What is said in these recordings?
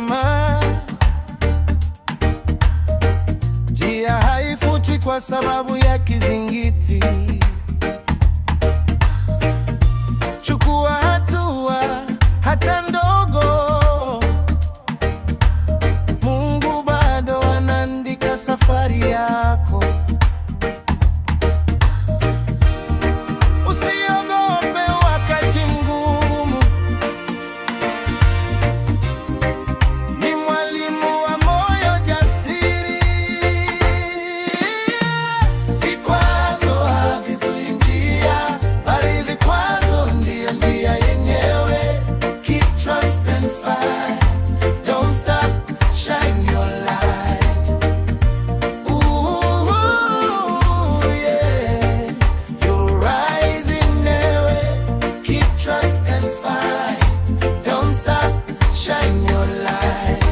tamaa. Njia haifutwi kwa sababu ya kizingiti. Chukua hatua hata ndogo. Mungu bado anaandika safari yako. Usiogope wakati mgumu. Ni mwalimu wa moyo jasiri. Vikwazo havizuii njia, bali vikwazo ndio njia yenyewe. Keep trust and fight. Don't stop, shine your light. Ooh, yeah. You're rising ewe. Keep trust and fight. Don't stop, shine your light.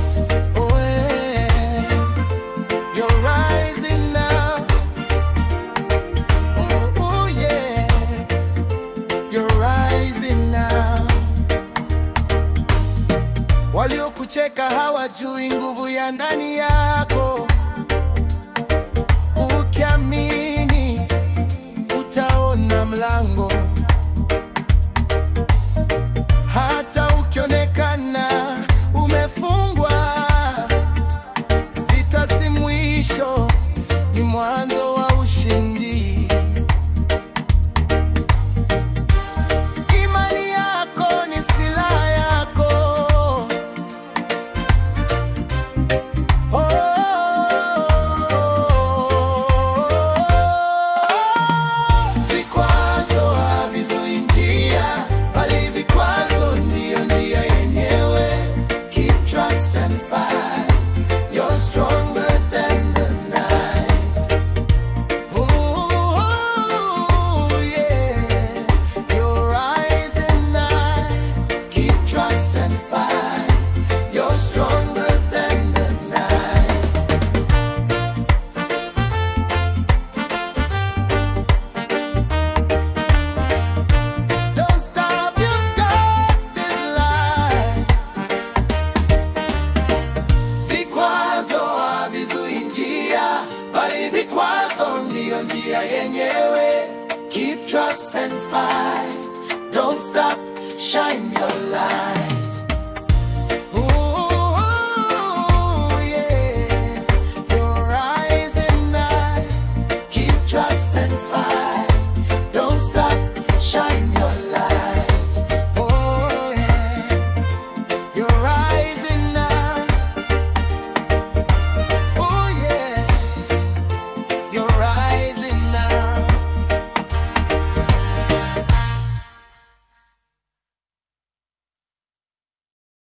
Oh, yeah. You're rising now. Ooh, yeah. You're rising now. Waliokucheka hawajui nguvu ya ndani yako. Ukiamini utaona mlango. Hata ukionekana umefungwa, vita si mwisho, ni mwanzo wa ushindi. Imani yako ni silaha yako. Vikwazo havizuii njia, bali vikwazo ndio njia yenyewe. Keep trust and fight. You're stronger than the night. Ooh, yeah. You're rising now. Keep trust and fight. You're stronger than the night. Don't stop, you've got this life. Vikwazo havizuii njia, bali vikwazo ndio njia yenyewe. Keep trust and fight. Don't stop, shine your light. Ooh, yeah. You're rising now. Keep trust and fight.